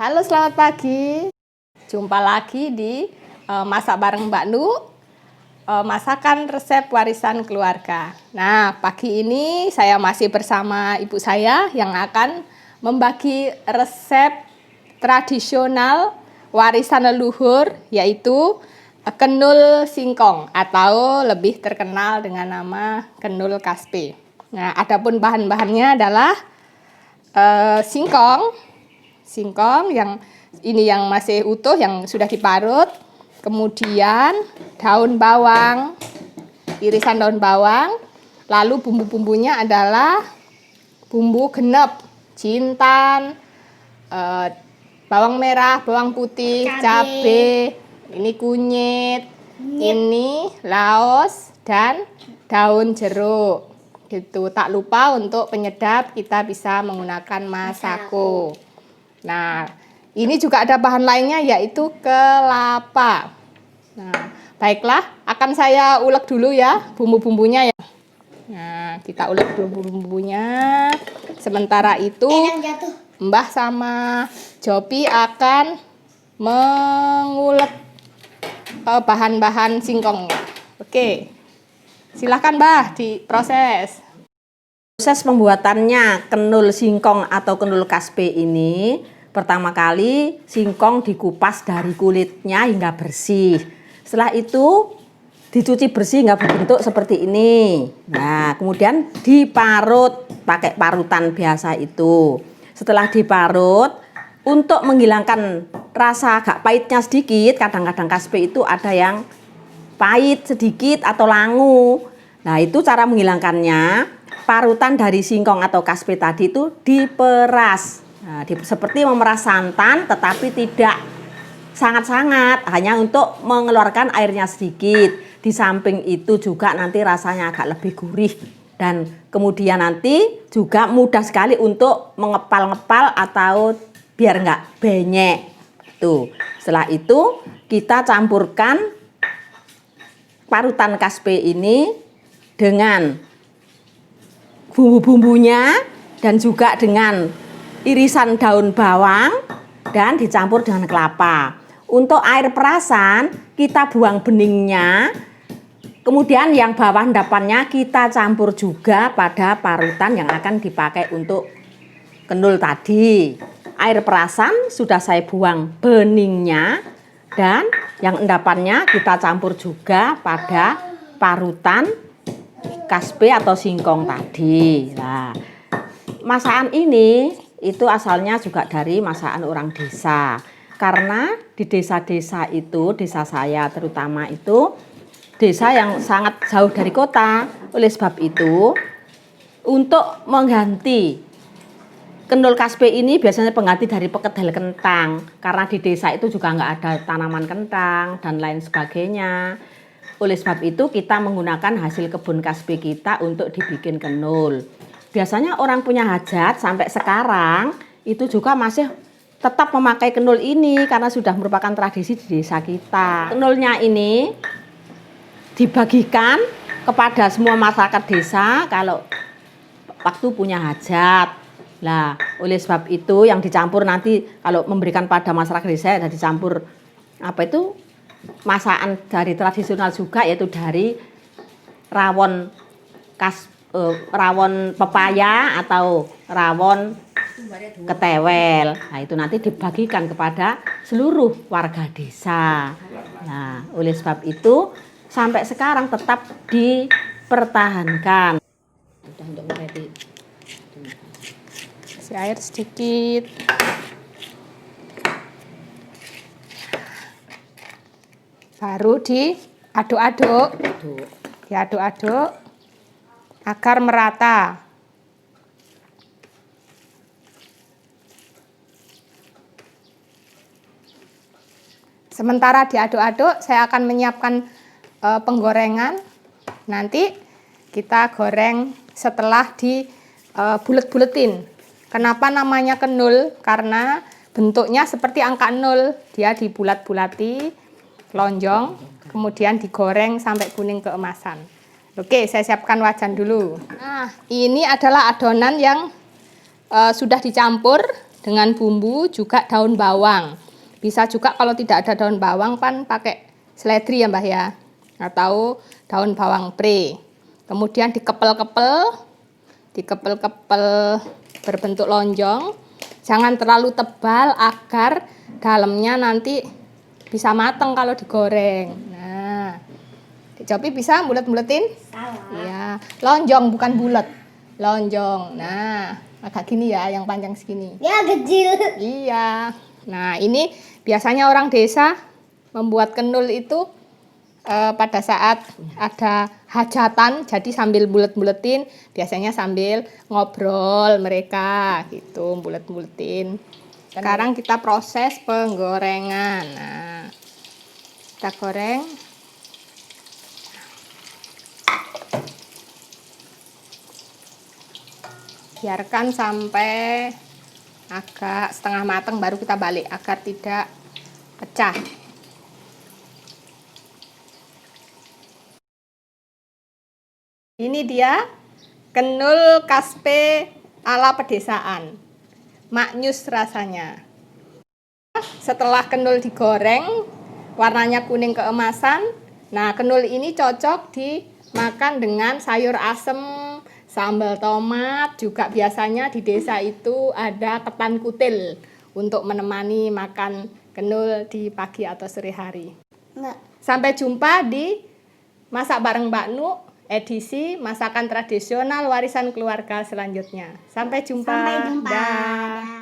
Halo, selamat pagi. Jumpa lagi di Masak Bareng Mbak Nu, masakan resep warisan keluarga. Nah, pagi ini saya masih bersama ibu saya yang akan membagi resep tradisional warisan leluhur, yaitu kenul singkong atau lebih terkenal dengan nama kenul kaspe. Nah, adapun bahan-bahannya adalah singkong yang ini yang masih utuh, yang sudah diparut, kemudian daun bawang, irisan daun bawang, lalu bumbu-bumbunya adalah bumbu genep, jintan, bawang merah, bawang putih, cabai, ini kunyit, ini laos, dan daun jeruk. Gitu. Tak lupa untuk penyedap kita bisa menggunakan masako. Nah, ini juga ada bahan lainnya yaitu kelapa. Nah, baiklah, akan saya ulek dulu ya bumbu-bumbunya ya. Nah, kita ulek bumbu-bumbunya. Sementara itu Mbah sama Jopi akan mengulek bahan-bahan singkongnya. Oke. Silahkan Mbah diproses. Proses pembuatannya kenul singkong atau kenul kaspe ini, pertama kali singkong dikupas dari kulitnya hingga bersih. Setelah itu dicuci bersih hingga berbentuk seperti ini. Nah, kemudian diparut pakai parutan biasa itu. Setelah diparut, untuk menghilangkan rasa agak pahitnya sedikit, kadang-kadang kaspe itu ada yang pahit sedikit atau langu. Nah, itu cara menghilangkannya. Parutan dari singkong atau kaspe tadi itu diperas. Nah, seperti memeras santan tetapi tidak sangat-sangat, hanya untuk mengeluarkan airnya sedikit. Di samping itu juga nanti rasanya agak lebih gurih. Dan kemudian nanti juga mudah sekali untuk mengepal-ngepal atau biar nggak benyek. Tuh. Setelah itu kita campurkan parutan kaspe ini dengan bumbu-bumbunya dan juga dengan irisan daun bawang dan dicampur dengan kelapa. Untuk air perasan kita buang beningnya, kemudian yang bawah endapannya kita campur juga pada parutan yang akan dipakai untuk kenul tadi. Air perasan sudah saya buang beningnya, dan yang endapannya kita campur juga pada parutan kaspe atau singkong tadi. Nah, masakan ini itu asalnya juga dari masakan orang desa. Karena di desa-desa itu, desa saya terutama itu desa yang sangat jauh dari kota. Oleh sebab itu, untuk mengganti kenul kaspe ini biasanya pengganti dari perkedel kentang. Karena di desa itu juga nggak ada tanaman kentang dan lain sebagainya. Oleh sebab itu kita menggunakan hasil kebun kaspe kita untuk dibikin kenul. Biasanya orang punya hajat sampai sekarang itu juga masih tetap memakai kenul ini karena sudah merupakan tradisi di desa kita. Kenulnya ini dibagikan kepada semua masyarakat desa kalau waktu punya hajat. Nah, oleh sebab itu yang dicampur nanti kalau memberikan pada masyarakat desa ada dicampur masakan dari tradisional juga, yaitu dari rawon rawon pepaya atau rawon ketewel. Nah, itu nanti dibagikan kepada seluruh warga desa. Nah, oleh sebab itu sampai sekarang tetap dipertahankan. Kasih air sedikit. Baru diaduk-aduk. Diaduk-aduk agar merata. Sementara diaduk-aduk, saya akan menyiapkan penggorengan. Nanti kita goreng setelah dibulet-buletin. Kenapa namanya kenul? Karena bentuknya seperti angka 0. Dia dibulat-bulati, lonjong, kemudian digoreng sampai kuning keemasan. Oke, saya siapkan wajan dulu. Nah, ini adalah adonan yang sudah dicampur dengan bumbu juga daun bawang. Bisa juga kalau tidak ada daun bawang pan pakai seledri ya Mbah ya, atau daun bawang pre. Kemudian dikepel-kepel berbentuk lonjong. Jangan terlalu tebal agar dalamnya nanti bisa matang kalau digoreng. Nah, Copi bisa bulet-buletin? Salah. Iya, lonjong bukan bulat. Lonjong. Nah, agak gini ya, yang panjang segini. Ya kecil. Iya. Nah, ini biasanya orang desa membuat kenul itu pada saat ada hajatan, jadi sambil bulet-buletin, biasanya sambil ngobrol mereka gitu, bulet-buletin. Sekarang kita proses penggorengan. Nah, kita goreng. Biarkan sampai agak setengah matang baru kita balik agar tidak pecah. Ini dia kenul kaspe ala pedesaan. Maknyus rasanya. Setelah kenul digoreng, warnanya kuning keemasan. Nah, kenul ini cocok dimakan dengan sayur asem, sambal tomat, juga biasanya di desa itu ada ketan kutil untuk menemani makan kenul di pagi atau sore hari. Enggak. Sampai jumpa di Masak Bareng Mbak Nu, edisi masakan tradisional warisan keluarga selanjutnya. Sampai jumpa. Sampai jumpa. Dah.